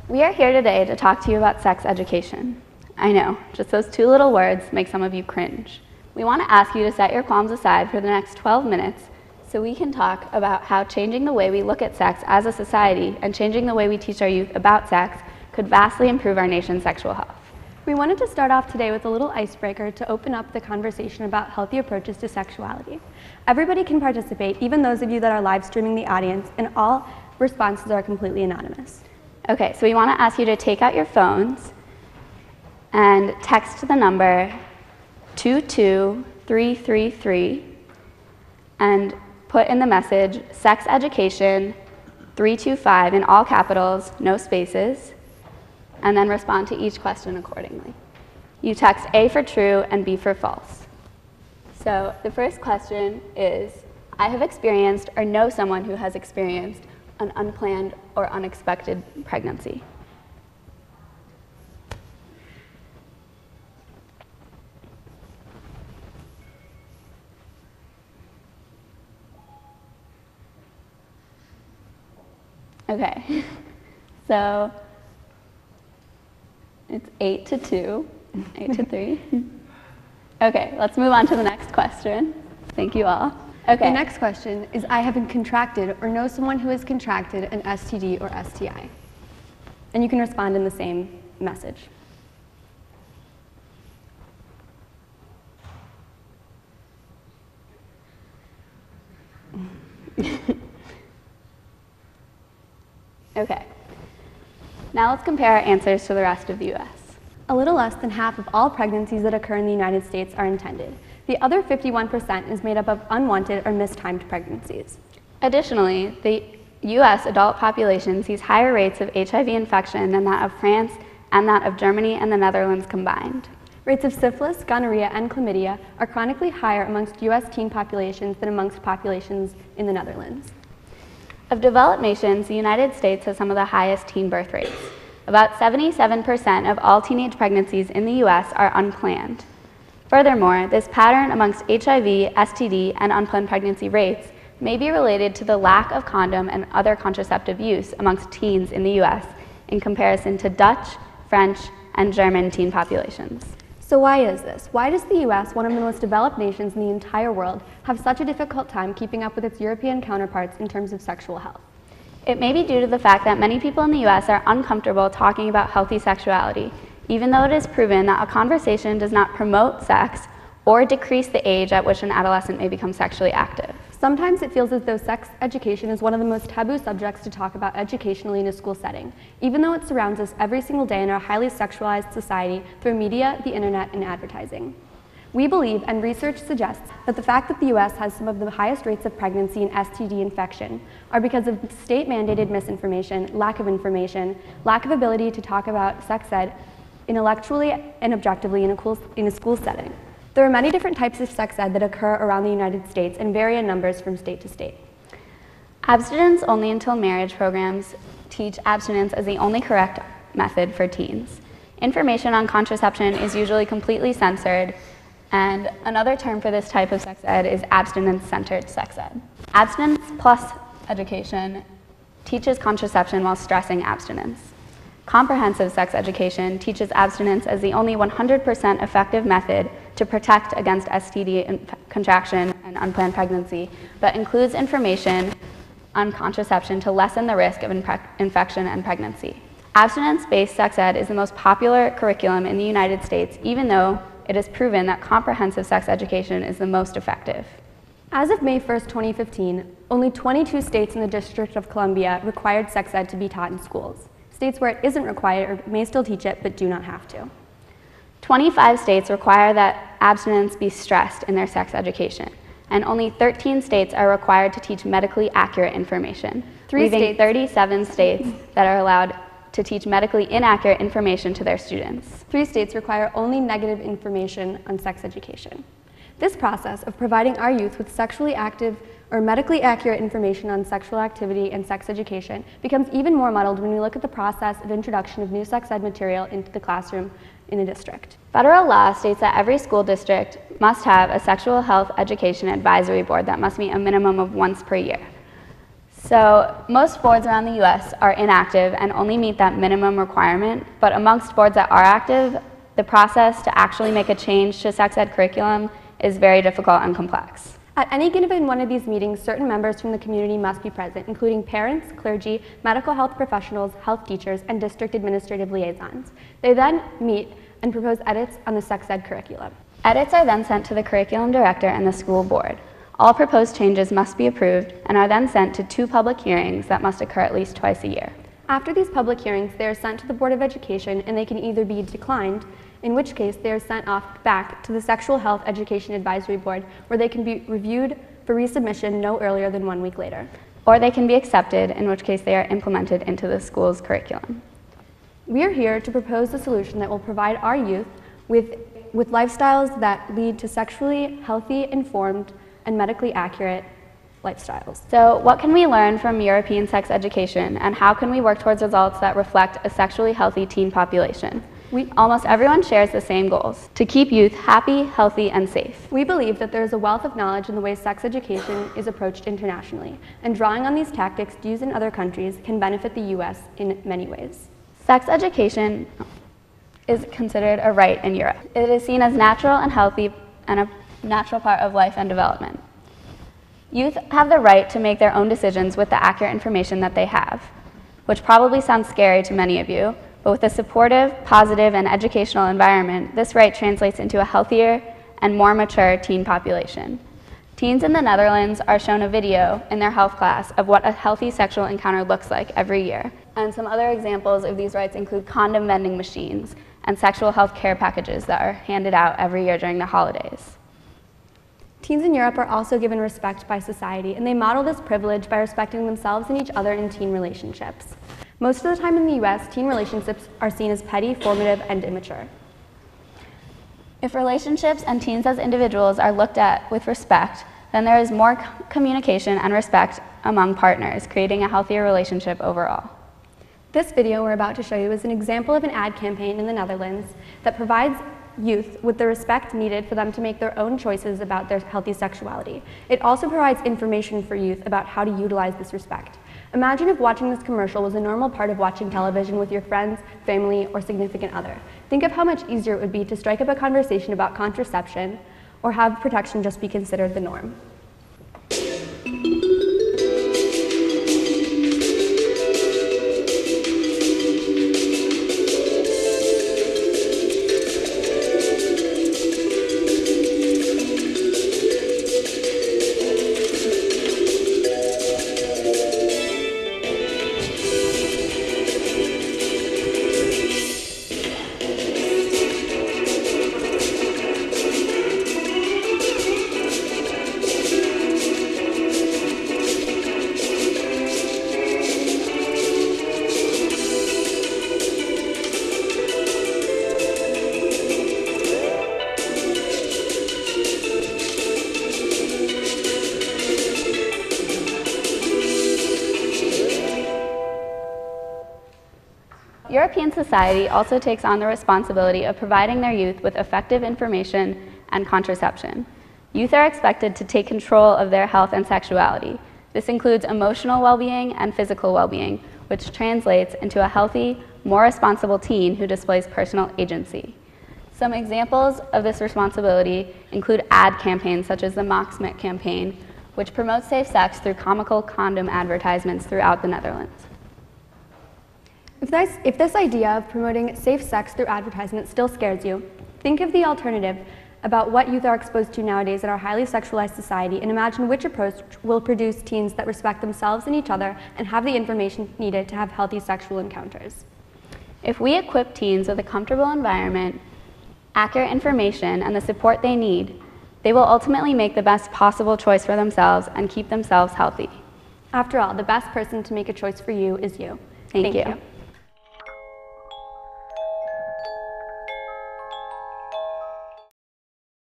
We are here today to talk to you about sex education. I know, just those two little words make some of you cringe. We want to ask you to set your qualms aside for the next 12 minutes so we can talk about how changing the way we look at sex as a society and changing the way we teach our youth about sex could vastly improve our nation's sexual health. We wanted to start off today with a little icebreaker to open up the conversation about healthy approaches to sexuality. Everybody can participate, even those of you that are live streaming the audience, and all responses are completely anonymous. Okay, so we want to ask you to take out your phones and text the number 22333 and put in the message sex education 325 in all capitals, no spaces, and then respond to each question accordingly. You text A for true and B for false. So the first question is, I have experienced or know someone who has experienced an unplanned or unexpected pregnancy. Okay, so it's 8-2, 8-3. Okay, let's move on to the next question. Thank you all. Okay. The next question is, I have been contracted or know someone who has contracted an STD or STI. And you can respond in the same message. Okay. Now let's compare our answers to the rest of the U.S. A little less than half of all pregnancies that occur in the United States are intended. The other 51% is made up of unwanted or mistimed pregnancies. Additionally, the U.S. adult population sees higher rates of HIV infection than that of France and that of Germany and the Netherlands combined. Rates of syphilis, gonorrhea, and chlamydia are chronically higher amongst U.S. teen populations than amongst populations in the Netherlands. Of developed nations, the United States has some of the highest teen birth rates. About 77% of all teenage pregnancies in the U.S. are unplanned. Furthermore, this pattern amongst HIV, STD, and unplanned pregnancy rates may be related to the lack of condom and other contraceptive use amongst teens in the U.S. in comparison to Dutch, French, and German teen populations. So why is this? Why does the U.S., one of the most developed nations in the entire world, have such a difficult time keeping up with its European counterparts in terms of sexual health? It may be due to the fact that many people in the U.S. are uncomfortable talking about healthy sexuality, even though it is proven that a conversation does not promote sex or decrease the age at which an adolescent may become sexually active. Sometimes it feels as though sex education is one of the most taboo subjects to talk about educationally in a school setting, even though it surrounds us every single day in our highly sexualized society through media, the internet, and advertising. We believe, and research suggests, that the fact that the U.S. has some of the highest rates of pregnancy and STD infection are because of state-mandated misinformation, lack of information, lack of ability to talk about sex ed intellectually and objectively in a school setting. There are many different types of sex ed that occur around the United States and vary in numbers from state to state. Abstinence only until marriage programs teach abstinence as the only correct method for teens. Information on contraception is usually completely censored, and another term for this type of sex ed is abstinence-centered sex ed. Abstinence plus education teaches contraception while stressing abstinence. Comprehensive sex education teaches abstinence as the only 100% effective method to protect against STD contraction and unplanned pregnancy, but includes information on contraception to lessen the risk of infection and pregnancy. Abstinence-based sex ed is the most popular curriculum in the United States, even though it is proven that comprehensive sex education is the most effective. As of May 1st, 2015, only 22 states in the District of Columbia required sex ed to be taught in schools. States where it isn't required or may still teach it but do not have to. 25 states require that abstinence be stressed in their sex education, and only 13 states are required to teach medically accurate information, leaving 37 states that are allowed to teach medically inaccurate information to their students. 3 states require only negative information on sex education. This process of providing our youth with sexually active or medically accurate information on sexual activity and sex education becomes even more muddled when we look at the process of introduction of new sex ed material into the classroom in a district. Federal law states that every school district must have a sexual health education advisory board that must meet a minimum of once per year. So most boards around the US are inactive and only meet that minimum requirement, but amongst boards that are active, the process to actually make a change to sex ed curriculum is very difficult and complex. At any given one of these meetings, certain members from the community must be present, including parents, clergy, medical health professionals, health teachers, and district administrative liaisons. They then meet and propose edits on the sex ed curriculum. Edits are then sent to the curriculum director and the school board. All proposed changes must be approved and are then sent to 2 public hearings that must occur at least twice a year. After these public hearings, they are sent to the Board of Education and they can either be declined, in which case they are sent off back to the Sexual Health Education Advisory Board, where they can be reviewed for resubmission no earlier than 1 week later. Or they can be accepted, in which case they are implemented into the school's curriculum. We are here to propose a solution that will provide our youth with lifestyles that lead to sexually healthy, informed, and medically accurate lifestyles. So what can we learn from European sex education, and how can we work towards results that reflect a sexually healthy teen population? Almost everyone shares the same goals: to keep youth happy, healthy, and safe. We believe that there is a wealth of knowledge in the way sex education is approached internationally, and drawing on these tactics used in other countries can benefit the US in many ways. Sex education is considered a right in Europe. It is seen as natural and healthy and a natural part of life and development. Youth have the right to make their own decisions with the accurate information that they have, which probably sounds scary to many of you, but with a supportive, positive, and educational environment, this right translates into a healthier and more mature teen population. Teens in the Netherlands are shown a video in their health class of what a healthy sexual encounter looks like every year. And some other examples of these rights include condom vending machines and sexual health care packages that are handed out every year during the holidays. Teens in Europe are also given respect by society, and they model this privilege by respecting themselves and each other in teen relationships. Most of the time in the US, teen relationships are seen as petty, formative, and immature. If relationships and teens as individuals are looked at with respect, then there is more communication and respect among partners, creating a healthier relationship overall. This video we're about to show you is an example of an ad campaign in the Netherlands that provides youth with the respect needed for them to make their own choices about their healthy sexuality. It also provides information for youth about how to utilize this respect. Imagine if watching this commercial was a normal part of watching television with your friends, family, or significant other. Think of how much easier it would be to strike up a conversation about contraception or have protection just be considered the norm. European society also takes on the responsibility of providing their youth with effective information and contraception. Youth are expected to take control of their health and sexuality. This includes emotional well-being and physical well-being, which translates into a healthy, more responsible teen who displays personal agency. Some examples of this responsibility include ad campaigns such as the MacKercher campaign, which promotes safe sex through comical condom advertisements throughout the Netherlands. If this idea of promoting safe sex through advertisement still scares you, think of the alternative about what youth are exposed to nowadays in our highly sexualized society, and imagine which approach will produce teens that respect themselves and each other and have the information needed to have healthy sexual encounters. If we equip teens with a comfortable environment, accurate information, and the support they need, they will ultimately make the best possible choice for themselves and keep themselves healthy. After all, the best person to make a choice for you is you. Thank you.